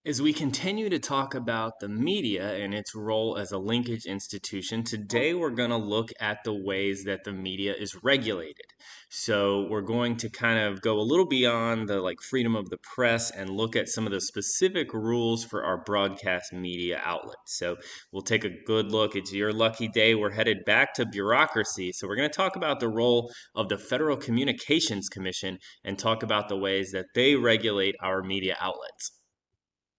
As we continue to talk about the media and its role as a linkage institution, today we're going to look at the ways that the media is regulated. So we're going to kind of go a little beyond the freedom of the press and look at some of the specific rules for our broadcast media outlets. So we'll take a good look. It's your lucky day. We're headed back to bureaucracy. So we're going to talk about the role of the Federal Communications Commission and talk about the ways that they regulate our media outlets.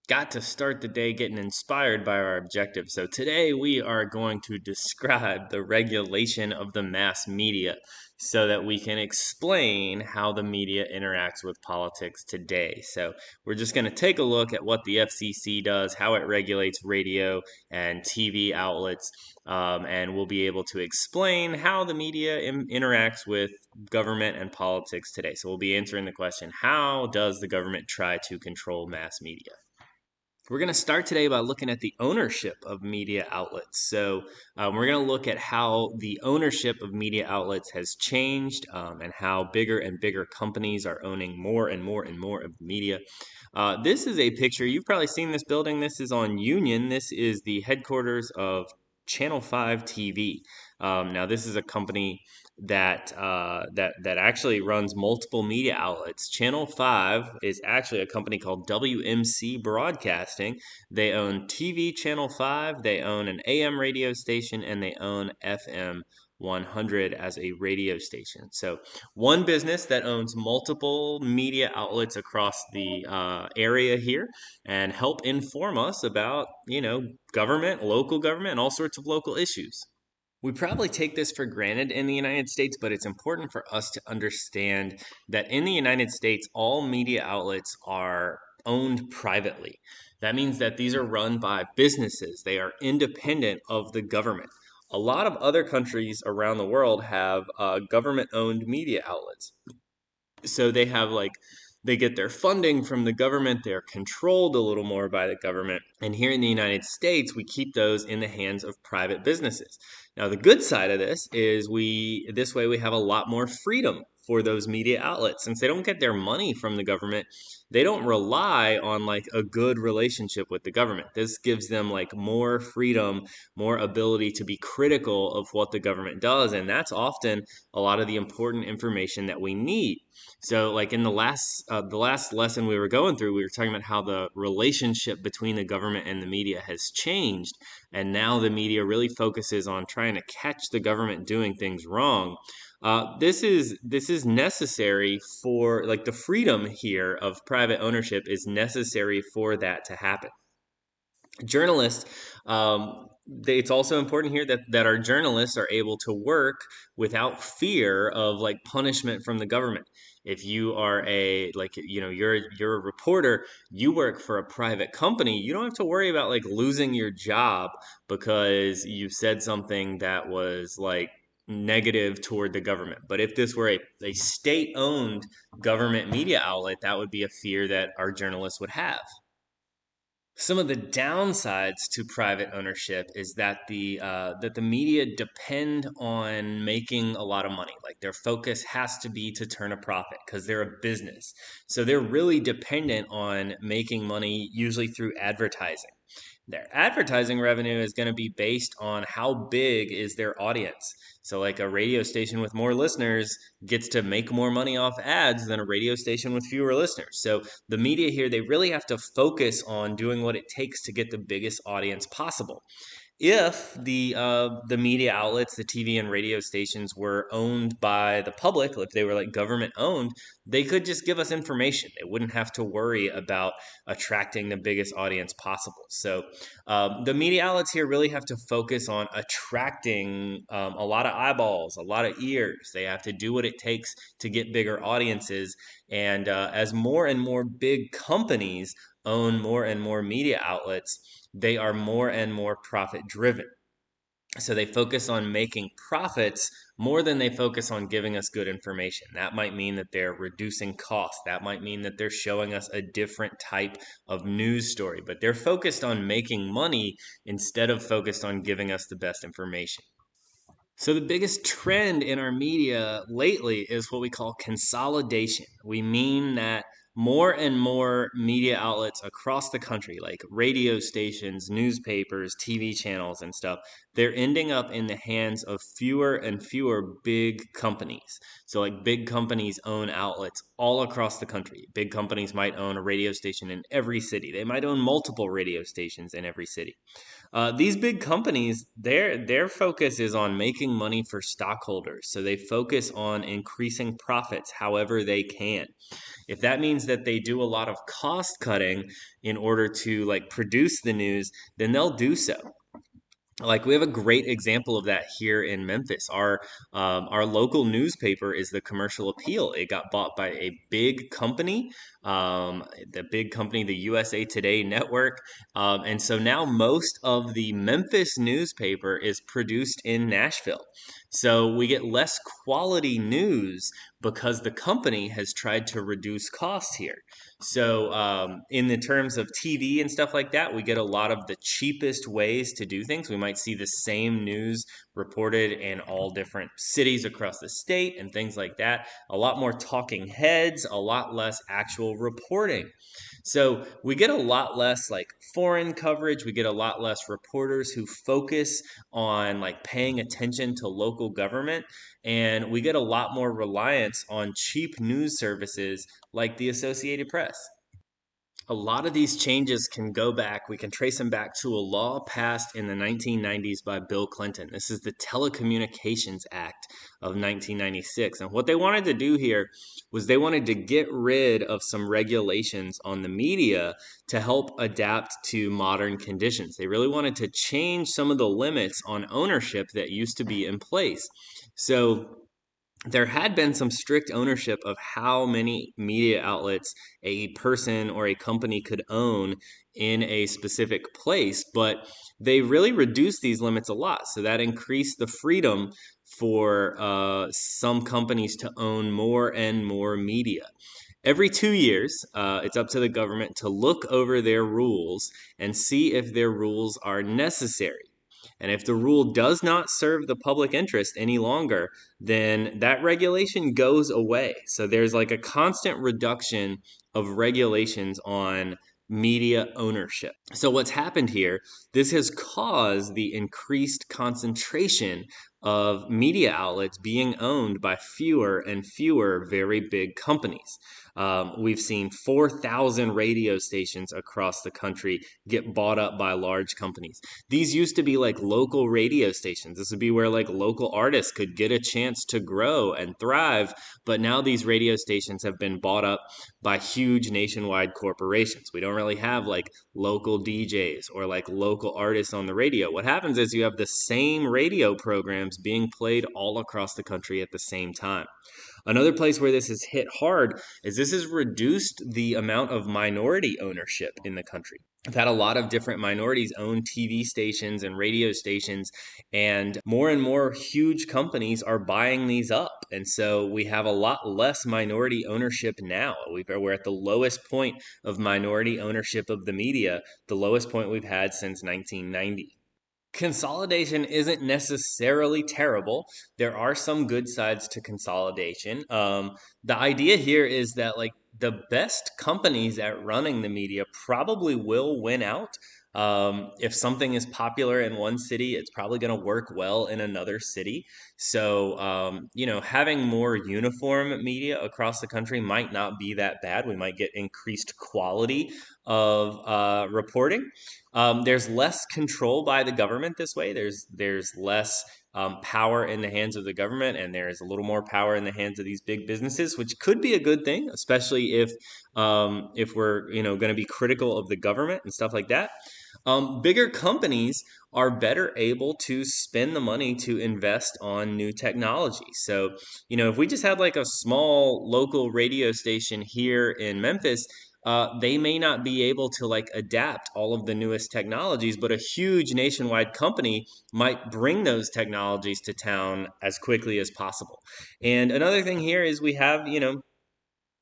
Got to start the day getting inspired by our objective. So today we are going to describe the regulation of the mass media so that we can explain how the media interacts with politics today. So we're just going to take a look at what the FCC does, how it regulates radio and TV outlets, and we'll be able to explain how the media interacts with government and politics today. So we'll be answering the question, how does the government try to control mass media? We're going to start today by looking at the ownership of media outlets. So, we're going to look at how the ownership of media outlets has changed and how bigger and bigger companies are owning more and more and more of the media. This is a picture. You've probably seen this building. This is on Union. This is the headquarters of Channel 5 TV. Now, this is a company that actually runs multiple media outlets. Channel 5 is actually a company called WMC Broadcasting. They own TV Channel 5, they own an AM radio station, and they own FM 100 as a radio station. So one business that owns multiple media outlets across the area here and help inform us about, government, local government, and all sorts of local issues. We probably take this for granted in the United States, but it's important for us to understand that in the United States, all media outlets are owned privately. That means that these are run by businesses, they are independent of the government. A lot of other countries around the world have government owned media outlets. So they get their funding from the government, they're controlled a little more by the government. And here in the United States, we keep those in the hands of private businesses. Now, the good side of this is this way we have a lot more freedom for those media outlets. Since they don't get their money from the government, they don't rely on a good relationship with the government. This gives them more freedom, more ability to be critical of what the government does, and that's often a lot of the important information that we need. So, in the last lesson we were going through, we were talking about how the relationship between the government and the media has changed, and now the media really focuses on trying to catch the government doing things wrong. This is necessary for the freedom here of private ownership is necessary for that to happen. Journalists, it's also important here that our journalists are able to work without fear of punishment from the government. If you are you're a reporter, you work for a private company, you don't have to worry about losing your job because you said something that was negative toward the government. But if this were a state-owned government media outlet, that would be a fear that our journalists would have. Some of the downsides to private ownership is that the media depend on making a lot of money. Their focus has to be to turn a profit because they're a business. So they're really dependent on making money, usually through advertising. Their advertising revenue is going to be based on how big is their audience. So, a radio station with more listeners gets to make more money off ads than a radio station with fewer listeners. So, the media here, they really have to focus on doing what it takes to get the biggest audience possible. If the media outlets, the TV and radio stations were owned by the public, if they were government owned, they could just give us information. They wouldn't have to worry about attracting the biggest audience possible. So the media outlets here really have to focus on attracting a lot of eyeballs, a lot of ears. They have to do what it takes to get bigger audiences. And as more and more big companies own more and more media outlets, they are more and more profit driven. So they focus on making profits more than they focus on giving us good information. That might mean that they're reducing costs. That might mean that they're showing us a different type of news story, but they're focused on making money instead of focused on giving us the best information. So the biggest trend in our media lately is what we call consolidation. We mean that more and more media outlets across the country, like radio stations, newspapers, TV channels, and stuff, they're ending up in the hands of fewer and fewer big companies. So, like, big companies own outlets all across the country. Big companies might own a radio station in every city, they might own multiple radio stations in every city. These big companies, their focus is on making money for stockholders. So they focus on increasing profits however they can. If that means that they do a lot of cost cutting in order to like produce the news, then they'll do so. Like, we have a great example of that here in Memphis. Our local newspaper is the Commercial Appeal. It got bought by a big company, the big company, the USA Today Network, and so now most of the Memphis newspaper is produced in Nashville. So we get less quality news because the company has tried to reduce costs here. So, in the terms of TV and stuff like that, we get a lot of the cheapest ways to do things. We might see the same news reported in all different cities across the state and things like that. A lot more talking heads, a lot less actual reporting. So we get a lot less like foreign coverage. We get a lot less reporters who focus on like paying attention to local government. And we get a lot more reliance on cheap news services like the Associated Press. A lot of these changes can go back, we can trace them back to a law passed in the 1990s by Bill Clinton. This is the Telecommunications Act of 1996. And what they wanted to do here was they wanted to get rid of some regulations on the media to help adapt to modern conditions. They really wanted to change some of the limits on ownership that used to be in place. So there had been some strict ownership of how many media outlets a person or a company could own in a specific place, but they really reduced these limits a lot. So that increased the freedom for some companies to own more and more media. Every 2 years, it's up to the government to look over their rules and see if their rules are necessary. And if the rule does not serve the public interest any longer, then that regulation goes away. So there's like a constant reduction of regulations on media ownership. So what's happened here, this has caused the increased concentration of media outlets being owned by fewer and fewer very big companies. We've seen 4,000 radio stations across the country get bought up by large companies. These used to be like local radio stations. This would be where like local artists could get a chance to grow and thrive. But now these radio stations have been bought up by huge nationwide corporations. We don't really have like local DJs or like local artists on the radio. What happens is you have the same radio programs being played all across the country at the same time. Another place where this has hit hard is this has reduced the amount of minority ownership in the country. I've had a lot of different minorities own TV stations and radio stations, and more huge companies are buying these up. And so we have a lot less minority ownership now. We're at the lowest point of minority ownership of the media, the lowest point we've had since 1990. Consolidation isn't necessarily terrible. There are some good sides to consolidation. The idea here is that like the best companies at running the media probably will win out. If something is popular in one city, it's probably going to work well in another city. So, having more uniform media across the country might not be that bad. We might get increased quality of reporting. There's less control by the government this way. There's less power in the hands of the government, and there's a little more power in the hands of these big businesses, which could be a good thing, especially if we're going to be critical of the government and stuff like that. Bigger companies are better able to spend the money to invest on new technology. So, if we just had like a small local radio station here in Memphis, they may not be able to like adapt all of the newest technologies, but a huge nationwide company might bring those technologies to town as quickly as possible. And another thing here is we have,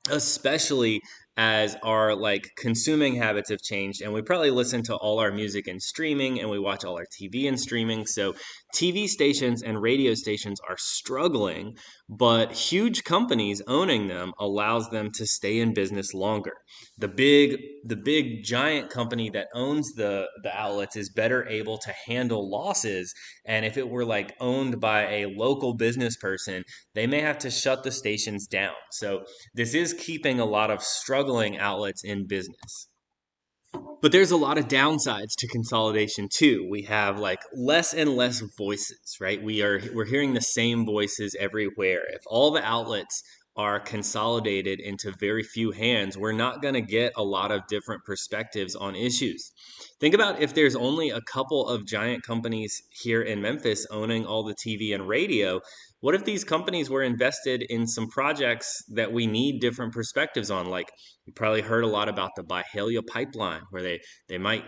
especially as our like consuming habits have changed, and we probably listen to all our music in streaming and we watch all our TV in streaming. So TV stations and radio stations are struggling, but huge companies owning them allows them to stay in business longer. The big giant company that owns the outlets is better able to handle losses, and if it were like owned by a local business person, they may have to shut the stations down. So this is keeping a lot of struggling outlets in business. But there's a lot of downsides to consolidation too. We have like less and less voices, right? We're hearing the same voices everywhere. If all the outlets are consolidated into very few hands, we're not going to get a lot of different perspectives on issues. Think about if there's only a couple of giant companies here in Memphis owning all the TV and radio. What if these companies were invested in some projects that we need different perspectives on? Like, you probably heard a lot about the Byhalia pipeline, where they might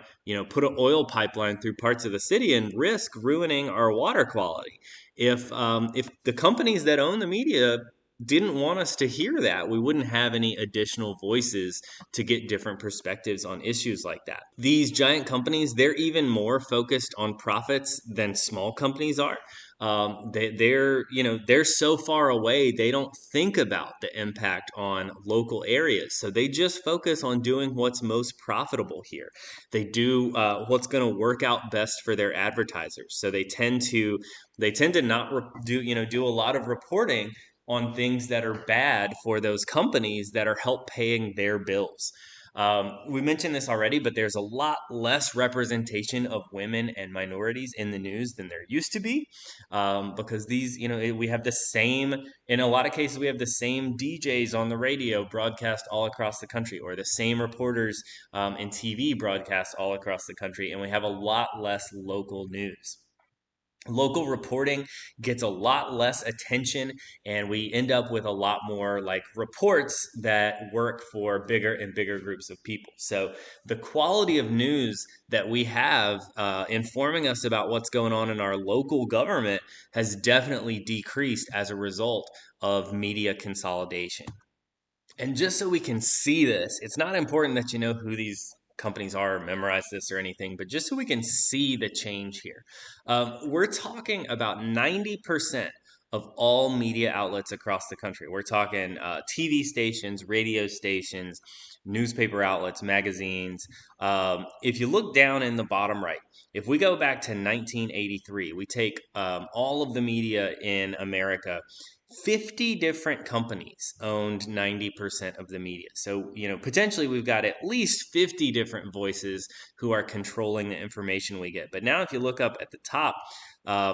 put an oil pipeline through parts of the city and risk ruining our water quality. If the companies that own the media didn't want us to hear that, we wouldn't have any additional voices to get different perspectives on issues like that. These giant companies, they're even more focused on profits than small companies are. They're so far away, they don't think about the impact on local areas, so they just focus on doing what's most profitable here. They do what's going to work out best for their advertisers, so they tend to not do a lot of reporting on things that are bad for those companies that are help paying their bills. We mentioned this already, but there's a lot less representation of women and minorities in the news than there used to be, because we have the same, in a lot of cases, we have the same DJs on the radio broadcast all across the country, or the same reporters in TV broadcast all across the country, and we have a lot less local news. Local reporting gets a lot less attention, and we end up with a lot more like reports that work for bigger and bigger groups of people. So the quality of news that we have informing us about what's going on in our local government has definitely decreased as a result of media consolidation. And just so we can see this, it's not important that you know who these companies are, or memorize this or anything, but just so we can see the change here. We're talking about 90% of all media outlets across the country. We're talking TV stations, radio stations, newspaper outlets, magazines. If you look down in the bottom right, if we go back to 1983, we take all of the media in America. 50 different companies owned 90% of the media. So, potentially we've got at least 50 different voices who are controlling the information we get. But now, if you look up at the top,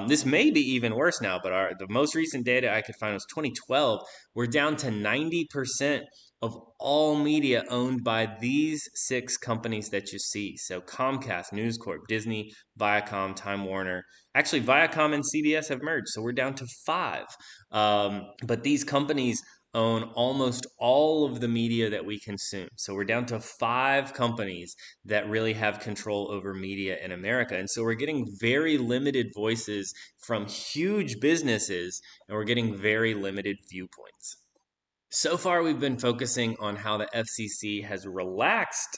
this may be even worse now, but the most recent data I could find was 2012. We're down to 90% of all media owned by these 6 companies that you see. So Comcast, News Corp, Disney, Viacom, Time Warner. Actually, Viacom and CBS have merged, so we're down to 5. But these companies own almost all of the media that we consume. So we're down to 5 companies that really have control over media in America. And so we're getting very limited voices from huge businesses, and we're getting very limited viewpoints. So far, we've been focusing on how the FCC has relaxed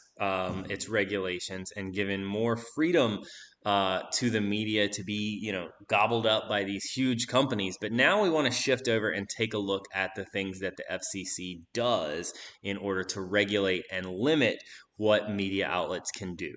its regulations and given more freedom to the media to be, gobbled up by these huge companies. But now we want to shift over and take a look at the things that the FCC does in order to regulate and limit what media outlets can do.